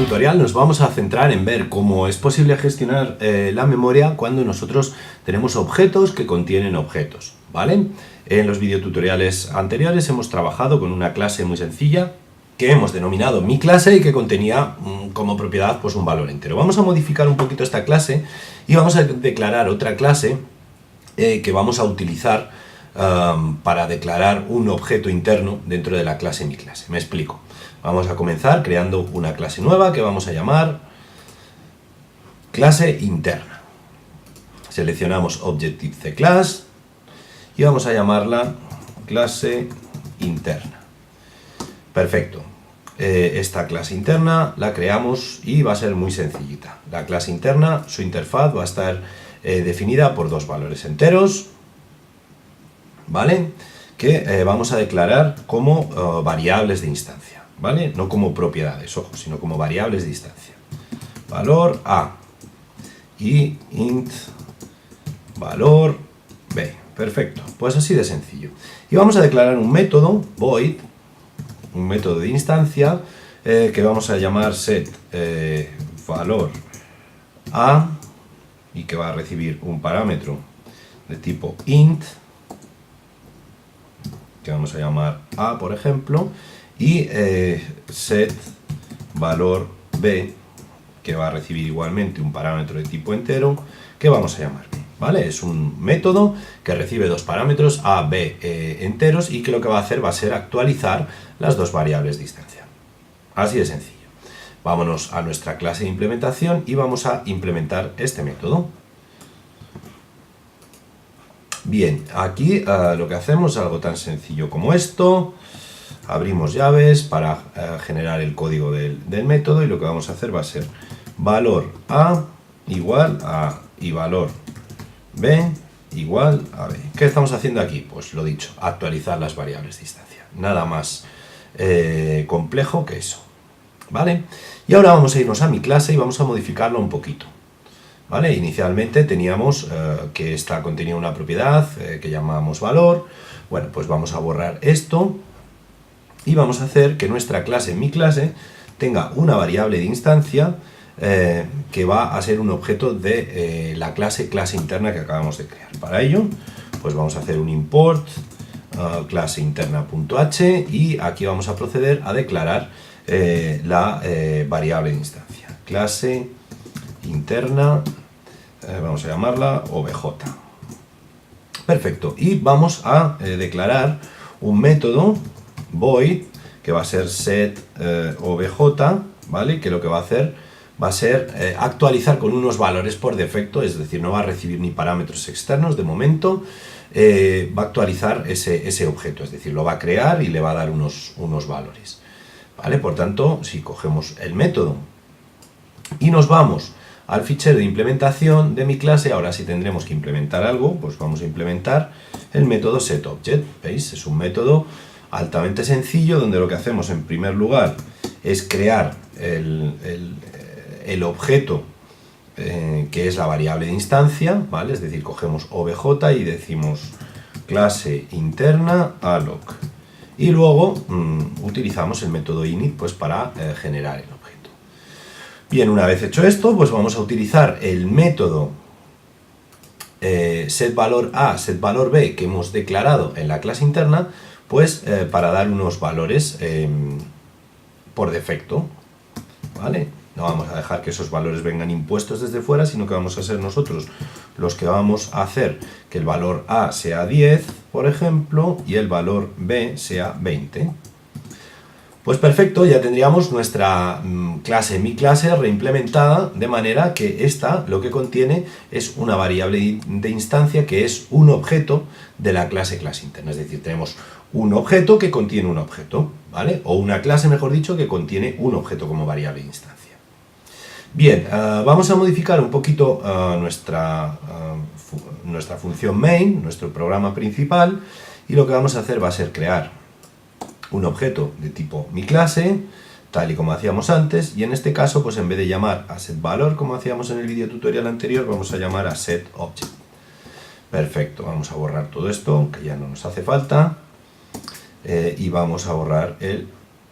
tutorial nos vamos a centrar en ver cómo es posible gestionar la memoria cuando nosotros tenemos objetos que contienen objetos, ¿vale? En los videotutoriales anteriores hemos trabajado con una clase muy sencilla que hemos denominado mi clase y que contenía como propiedad pues un valor entero. Vamos a modificar un poquito esta clase y vamos a declarar otra clase que vamos a utilizar para declarar un objeto interno dentro de la clase mi clase. Me explico. Vamos a comenzar creando una clase nueva que vamos a llamar clase interna. Seleccionamos Objective-C-Class y vamos a llamarla clase interna. Perfecto. Esta clase interna la creamos y va a ser muy sencillita. La clase interna, su interfaz va a estar definida por dos valores enteros, ¿vale? Que vamos a declarar como variables de instancia, ¿vale? No como propiedades, ojo, sino como variables de instancia. Valor A y int valor B. Perfecto, pues así de sencillo. Y vamos a declarar un método, void, un método de instancia que vamos a llamar set valor A y que va a recibir un parámetro de tipo int que vamos a llamar A, por ejemplo, y set valor B que va a recibir igualmente un parámetro de tipo entero que vamos a llamar B, ¿vale? Es un método que recibe dos parámetros A, B enteros y que lo que va a hacer va a ser actualizar las dos variables de instancia. Así de sencillo. Vámonos a nuestra clase de implementación y vamos a implementar este método. Bien, aquí lo que hacemos es algo tan sencillo como esto. Abrimos llaves para generar el código del método y lo que vamos a hacer va a ser valor A igual a y valor B igual a B. ¿Qué estamos haciendo aquí? Pues lo dicho, actualizar las variables de instancia. Nada más complejo que eso, ¿vale? Y ahora vamos a irnos a mi clase y vamos a modificarlo un poquito, ¿vale? Inicialmente teníamos que esta contenía una propiedad que llamábamos valor. Bueno, pues vamos a borrar esto y vamos a hacer que nuestra clase, mi clase, tenga una variable de instancia que va a ser un objeto de la clase interna que acabamos de crear. Para ello, pues vamos a hacer un import clase interna.h y aquí vamos a proceder a declarar la variable de instancia. Clase interna, vamos a llamarla obj. Perfecto. Y vamos a declarar un método void que va a ser set obj, ¿vale? Que lo que va a hacer va a ser actualizar con unos valores por defecto, es decir, no va a recibir ni parámetros externos de momento, va a actualizar ese objeto, es decir, lo va a crear y le va a dar unos valores, ¿vale? Por tanto, si cogemos el método y nos vamos al fichero de implementación de mi clase, ahora sí tendremos que implementar algo, pues vamos a implementar el método setObject, ¿veis? Es un método altamente sencillo donde lo que hacemos en primer lugar es crear el objeto que es la variable de instancia, ¿vale? Es decir, cogemos obj y decimos clase interna alloc y luego utilizamos el método init pues para generar el objeto. Bien, una vez hecho esto, pues vamos a utilizar el método setValorA, setValorB que hemos declarado en la clase interna, pues para dar unos valores por defecto, ¿vale? No vamos a dejar que esos valores vengan impuestos desde fuera, sino que vamos a ser nosotros los que vamos a hacer que el valor A sea 10, por ejemplo, y el valor B sea 20. Pues perfecto, ya tendríamos nuestra clase, mi clase, reimplementada, de manera que esta lo que contiene es una variable de instancia que es un objeto de la clase interna. Es decir, tenemos un objeto que contiene un objeto, ¿vale? O una clase, mejor dicho, que contiene un objeto como variable de instancia. Bien, vamos a modificar un poquito nuestra función main, nuestro programa principal, y lo que vamos a hacer va a ser crear un objeto de tipo mi clase, tal y como hacíamos antes, y en este caso, pues en vez de llamar a setValor, como hacíamos en el video tutorial anterior, vamos a llamar a setObject. Perfecto, vamos a borrar todo esto, que ya no nos hace falta, y vamos a borrar el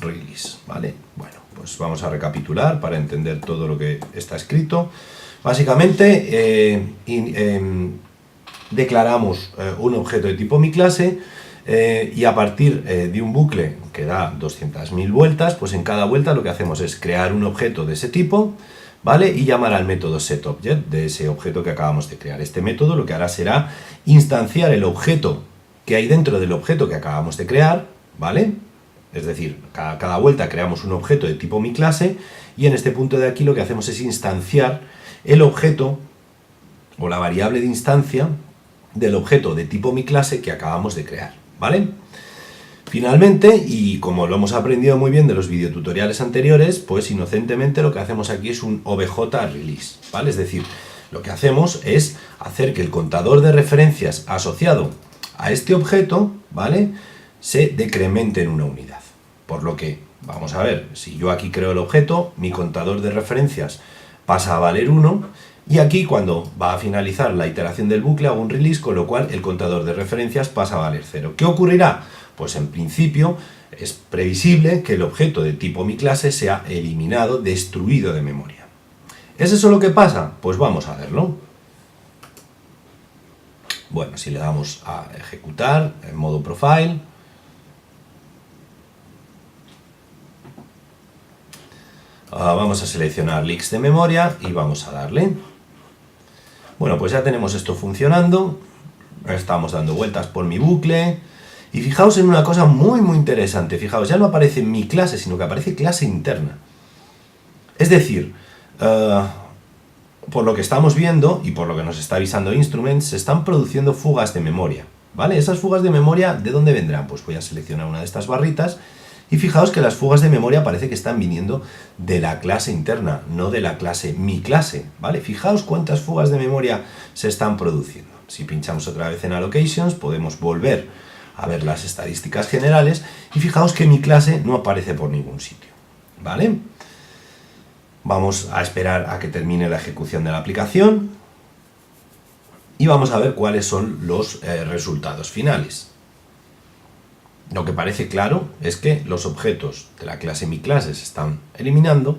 release, ¿vale? Bueno, pues vamos a recapitular para entender todo lo que está escrito. Básicamente, declaramos un objeto de tipo miClase y a partir de un bucle que da 200.000 vueltas, pues en cada vuelta lo que hacemos es crear un objeto de ese tipo, ¿vale? Y llamar al método setObject de ese objeto que acabamos de crear. Este método lo que hará será instanciar el objeto que hay dentro del objeto que acabamos de crear, ¿vale? Es decir, cada vuelta creamos un objeto de tipo miClase y en este punto de aquí lo que hacemos es instanciar el objeto o la variable de instancia del objeto de tipo miClase que acabamos de crear, ¿vale? Finalmente, y como lo hemos aprendido muy bien de los videotutoriales anteriores, pues inocentemente lo que hacemos aquí es un obj_release, ¿vale? Es decir, lo que hacemos es hacer que el contador de referencias asociado a este objeto, ¿vale?, se decremente en una unidad. Por lo que, vamos a ver, si yo aquí creo el objeto, mi contador de referencias pasa a valer 1, y aquí cuando va a finalizar la iteración del bucle hago un release, con lo cual el contador de referencias pasa a valer 0. ¿Qué ocurrirá? Pues en principio es previsible que el objeto de tipo miClase sea eliminado, destruido de memoria. ¿Es eso lo que pasa? Pues vamos a verlo. Bueno, si le damos a ejecutar en modo profile, vamos a seleccionar leaks de memoria y vamos a darle. Bueno, pues ya tenemos esto funcionando. Estamos dando vueltas por mi bucle. Y fijaos en una cosa muy interesante. Fijaos, ya no aparece mi clase, sino que aparece clase interna. Es decir, por lo que estamos viendo y por lo que nos está avisando Instruments, se están produciendo fugas de memoria, ¿vale? Esas fugas de memoria, ¿de dónde vendrán? Pues voy a seleccionar una de estas barritas y fijaos que las fugas de memoria parece que están viniendo de la clase interna, no de la clase miClase, ¿vale? Fijaos cuántas fugas de memoria se están produciendo. Si pinchamos otra vez en Allocations, podemos volver a ver las estadísticas generales y fijaos que miClase no aparece por ningún sitio, ¿vale? Vamos a esperar a que termine la ejecución de la aplicación y vamos a ver cuáles son los resultados finales. Lo que parece claro es que los objetos de la clase miClase se están eliminando,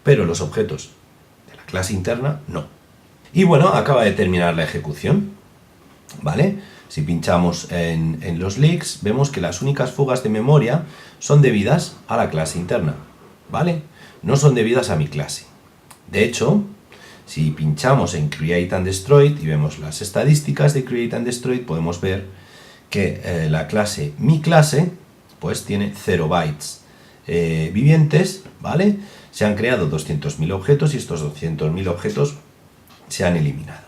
pero los objetos de la clase interna no. Y bueno, acaba de terminar la ejecución, ¿vale? Si pinchamos en los leaks, vemos que las únicas fugas de memoria son debidas a la clase interna, ¿vale? No son debidas a miClase. De hecho, si pinchamos en Create and Destroy y vemos las estadísticas de Create and Destroy, podemos ver que la clase miClase pues tiene 0 bytes vivientes, ¿vale? Se han creado 200.000 objetos y estos 200.000 objetos se han eliminado.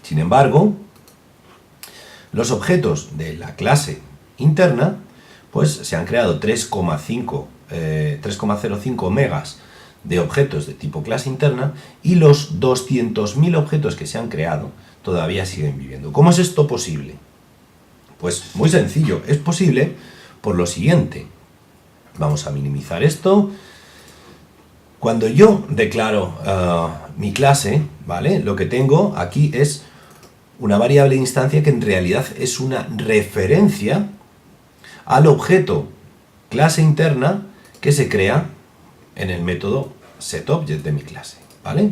Sin embargo, los objetos de la clase interna pues se han creado 3,05 megas de objetos de tipo clase interna y los 200.000 objetos que se han creado todavía siguen viviendo. ¿Cómo es esto posible? Pues muy sencillo, es posible por lo siguiente. Vamos a minimizar esto. Cuando yo declaro mi clase, ¿vale? Lo que tengo aquí es una variable de instancia que en realidad es una referencia al objeto clase interna que se crea en el método setObject de mi clase, ¿vale?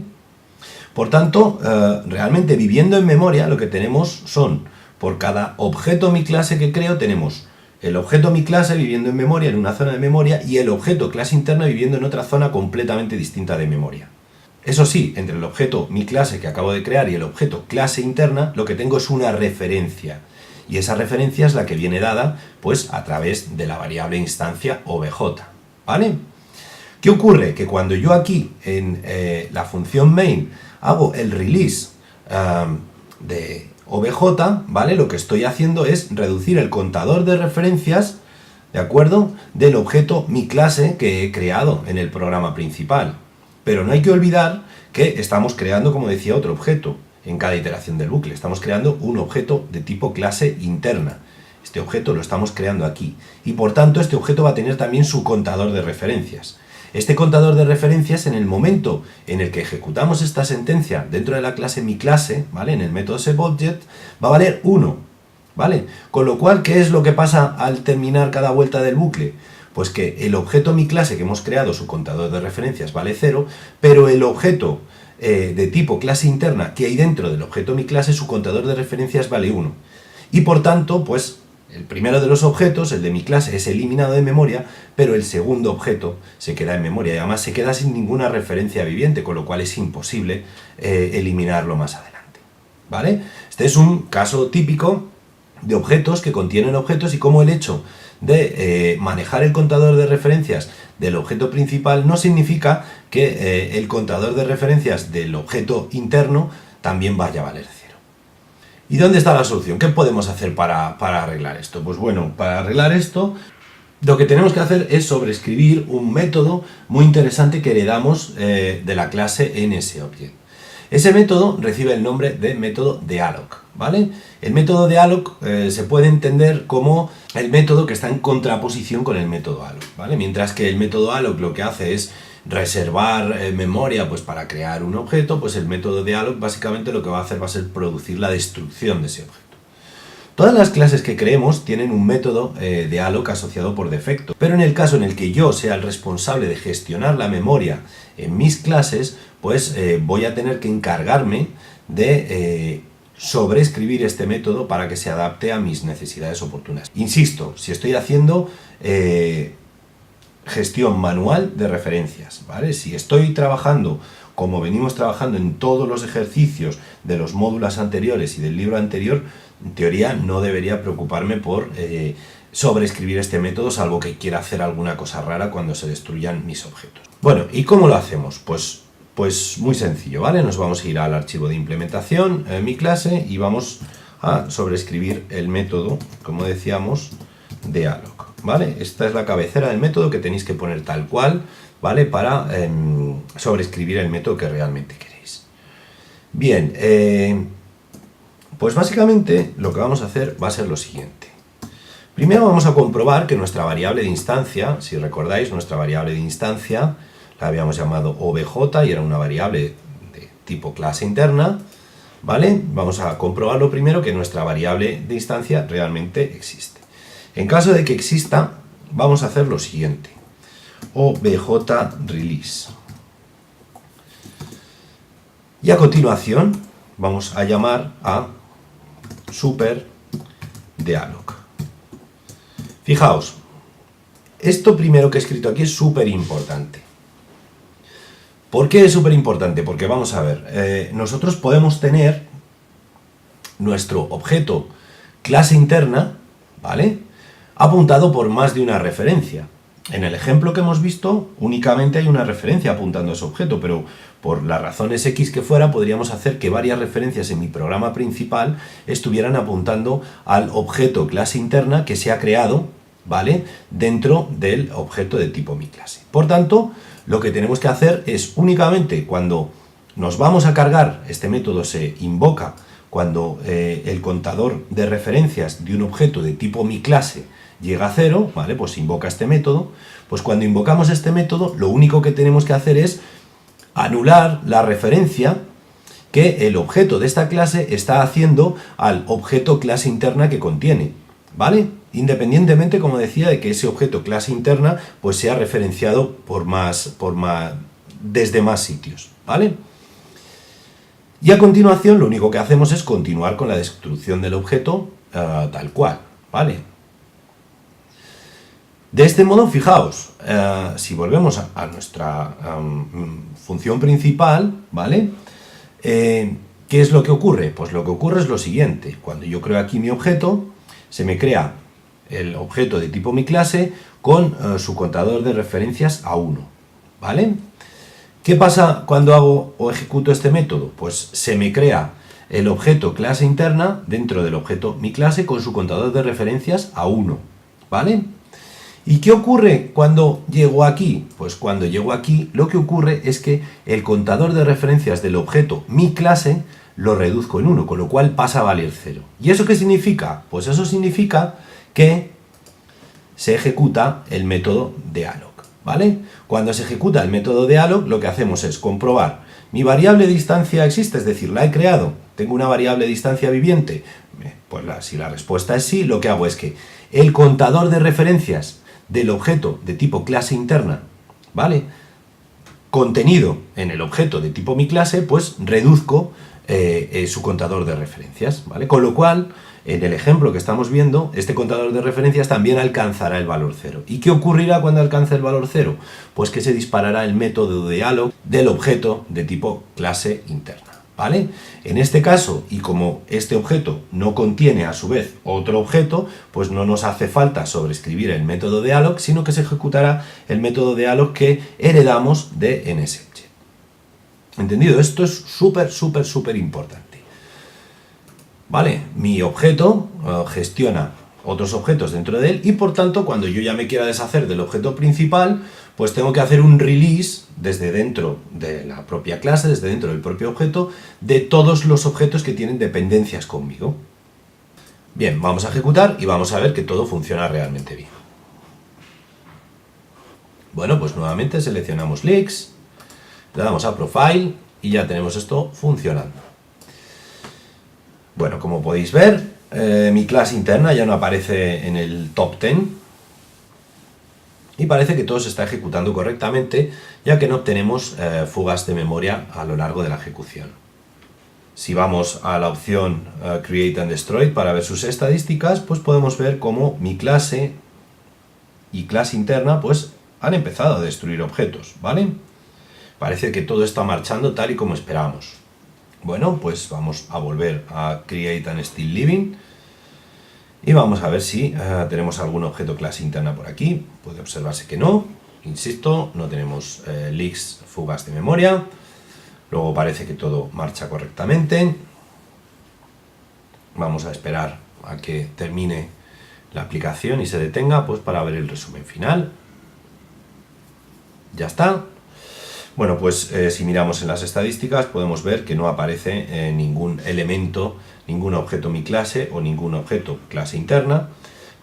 Por tanto, realmente viviendo en memoria lo que tenemos son, por cada objeto miClase que creo, tenemos el objeto miClase viviendo en memoria en una zona de memoria y el objeto clase interna viviendo en otra zona completamente distinta de memoria. Eso sí, entre el objeto miClase que acabo de crear y el objeto clase interna, lo que tengo es una referencia. Y esa referencia es la que viene dada pues a través de la variable instancia obj, ¿vale? ¿Qué ocurre? Que cuando yo aquí en la función main hago el release de obj, ¿vale? Lo que estoy haciendo es reducir el contador de referencias, ¿de acuerdo?, del objeto miClase que he creado en el programa principal. Pero no hay que olvidar que estamos creando, como decía, otro objeto en cada iteración del bucle. Estamos creando un objeto de tipo clase interna. Este objeto lo estamos creando aquí. Y por tanto, este objeto va a tener también su contador de referencias. Este contador de referencias, en el momento en el que ejecutamos esta sentencia dentro de la clase miClase, ¿vale?, en el método setObject, va a valer 1, ¿vale? Con lo cual, ¿qué es lo que pasa al terminar cada vuelta del bucle? Pues que el objeto mi clase que hemos creado, su contador de referencias vale 0, pero el objeto de tipo clase interna que hay dentro del objeto mi clase, su contador de referencias vale 1. Y por tanto, pues el primero de los objetos, el de mi clase, es eliminado de memoria, pero el segundo objeto se queda en memoria y además se queda sin ninguna referencia viviente, con lo cual es imposible eliminarlo más adelante, ¿vale? Este es un caso típico de objetos que contienen objetos y cómo el hecho de manejar el contador de referencias del objeto principal no significa que el contador de referencias del objeto interno también vaya a valer 0. ¿Y dónde está la solución? ¿Qué podemos hacer para arreglar esto? Pues bueno, para arreglar esto, lo que tenemos que hacer es sobreescribir un método muy interesante que heredamos de la clase NSObject. Ese método recibe el nombre de método dealloc, ¿vale? El método dealloc se puede entender como el método que está en contraposición con el método alloc, ¿vale? Mientras que el método alloc lo que hace es reservar memoria pues para crear un objeto, pues el método dealloc básicamente lo que va a hacer va a ser producir la destrucción de ese objeto. Todas las clases que creemos tienen un método dealloc asociado por defecto, pero en el caso en el que yo sea el responsable de gestionar la memoria en mis clases, pues voy a tener que encargarme de sobreescribir este método para que se adapte a mis necesidades oportunas. Insisto, si estoy haciendo gestión manual de referencias, ¿vale? Si estoy trabajando como venimos trabajando en todos los ejercicios de los módulos anteriores y del libro anterior, en teoría no debería preocuparme por sobreescribir este método, salvo que quiera hacer alguna cosa rara cuando se destruyan mis objetos. Bueno, ¿y cómo lo hacemos? Pues muy sencillo, ¿vale? Nos vamos a ir al archivo de implementación, mi clase, y vamos a sobreescribir el método, como decíamos, dealloc, ¿vale? Esta es la cabecera del método que tenéis que poner tal cual, ¿vale? Para sobreescribir el método que realmente queréis. Bien, pues básicamente lo que vamos a hacer va a ser lo siguiente. Primero vamos a comprobar que nuestra variable de instancia, si recordáis, nuestra variable de instancia la habíamos llamado obj y era una variable de tipo clase interna, ¿vale? Vamos a comprobarlo primero que nuestra variable de instancia realmente existe. En caso de que exista, vamos a hacer lo siguiente. obj_release. Y a continuación vamos a llamar a superDealloc. Fijaos, esto primero que he escrito aquí es súper importante. ¿Por qué es súper importante? Porque vamos a ver, nosotros podemos tener nuestro objeto clase interna, ¿vale?, apuntado por más de una referencia. En el ejemplo que hemos visto, únicamente hay una referencia apuntando a ese objeto, pero por las razones X que fuera, podríamos hacer que varias referencias en mi programa principal estuvieran apuntando al objeto clase interna que se ha creado, ¿vale?, dentro del objeto de tipo mi clase. Por tanto, lo que tenemos que hacer es únicamente cuando nos vamos a cargar, este método se invoca cuando el contador de referencias de un objeto de tipo mi clase llega a 0, ¿vale? Pues se invoca este método. Pues cuando invocamos este método, lo único que tenemos que hacer es anular la referencia que el objeto de esta clase está haciendo al objeto clase interna que contiene, ¿vale? Independientemente, como decía, de que ese objeto clase interna pues sea referenciado desde más sitios, ¿vale? Y a continuación lo único que hacemos es continuar con la destrucción del objeto tal cual, ¿vale? De este modo, fijaos, si volvemos a nuestra función principal, ¿vale? ¿Qué es lo que ocurre? Pues lo que ocurre es lo siguiente. Cuando yo creo aquí mi objeto, se me crea el objeto de tipo mi clase con su contador de referencias a 1, ¿vale? ¿Qué pasa cuando hago o ejecuto este método? Pues se me crea el objeto clase interna dentro del objeto mi clase con su contador de referencias a 1, ¿vale? ¿Y qué ocurre cuando llego aquí? Pues cuando llego aquí lo que ocurre es que el contador de referencias del objeto mi clase lo reduzco en 1, con lo cual pasa a valer 0. ¿Y eso qué significa? Pues eso significa que se ejecuta el método dealloc, ¿vale? Cuando se ejecuta el método dealloc, lo que hacemos es comprobar mi variable de instancia existe, es decir, la he creado, tengo una variable de instancia viviente. Pues si la respuesta es sí, lo que hago es que el contador de referencias del objeto de tipo clase interna, ¿vale?, contenido en el objeto de tipo mi clase, pues reduzco su contador de referencias, ¿vale? Con lo cual, en el ejemplo que estamos viendo, este contador de referencias también alcanzará el valor 0. ¿Y qué ocurrirá cuando alcance el valor 0? Pues que se disparará el método de dialog del objeto de tipo clase interna, ¿vale? En este caso, y como este objeto no contiene a su vez otro objeto, pues no nos hace falta sobreescribir el método de dialog, sino que se ejecutará el método de dialog que heredamos de NSObject. ¿Entendido? Esto es súper importante. ¿Vale? Mi objeto gestiona otros objetos dentro de él y por tanto cuando yo ya me quiera deshacer del objeto principal, pues tengo que hacer un release desde dentro de la propia clase, desde dentro del propio objeto, de todos los objetos que tienen dependencias conmigo. Bien, vamos a ejecutar y vamos a ver que todo funciona realmente bien. Bueno, pues nuevamente seleccionamos Leaks, le damos a Profile y ya tenemos esto funcionando. Bueno, como podéis ver, mi clase interna ya no aparece en el top 10 y parece que todo se está ejecutando correctamente, ya que no obtenemos fugas de memoria a lo largo de la ejecución. Si vamos a la opción Create and Destroy para ver sus estadísticas, pues podemos ver cómo mi clase y clase interna pues han empezado a destruir objetos, ¿vale? Parece que todo está marchando tal y como esperábamos. Bueno, pues vamos a volver a Create and Still Living y vamos a ver si tenemos algún objeto clase interna por aquí. Puede observarse que no, insisto, no tenemos leaks, fugas de memoria. Luego parece que todo marcha correctamente. Vamos a esperar a que termine la aplicación y se detenga, pues para ver el resumen final. Ya está. Bueno, pues si miramos en las estadísticas podemos ver que no aparece ningún elemento, ningún objeto mi clase o ningún objeto clase interna.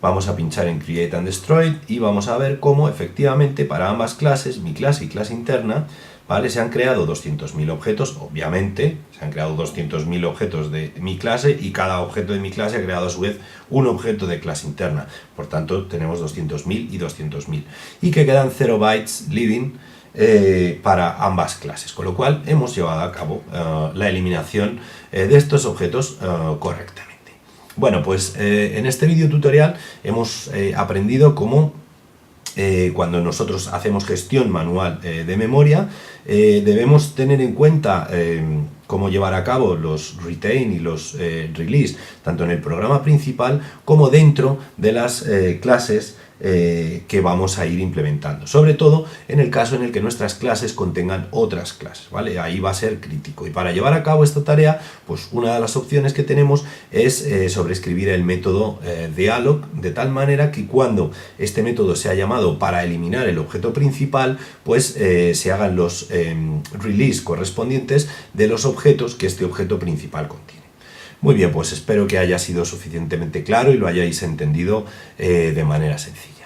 Vamos a pinchar en Create and Destroy y vamos a ver cómo efectivamente para ambas clases, mi clase y clase interna, ¿vale?, se han creado 200.000 objetos, obviamente, se han creado 200.000 objetos de mi clase y cada objeto de mi clase ha creado a su vez un objeto de clase interna. Por tanto, tenemos 200.000 y 200.000. Y que quedan 0 bytes living para ambas clases, con lo cual hemos llevado a cabo la eliminación de estos objetos correctamente. Bueno, pues en este vídeo tutorial hemos aprendido cómo cuando nosotros hacemos gestión manual de memoria debemos tener en cuenta cómo llevar a cabo los retain y los release tanto en el programa principal como dentro de las clases que vamos a ir implementando, sobre todo en el caso en el que nuestras clases contengan otras clases, ¿vale? Ahí va a ser crítico y para llevar a cabo esta tarea, pues una de las opciones que tenemos es sobreescribir el método dialog de tal manera que cuando este método sea llamado para eliminar el objeto principal, pues se hagan los release correspondientes de los objetos que este objeto principal contiene. Muy bien, pues espero que haya sido suficientemente claro y lo hayáis entendido de manera sencilla.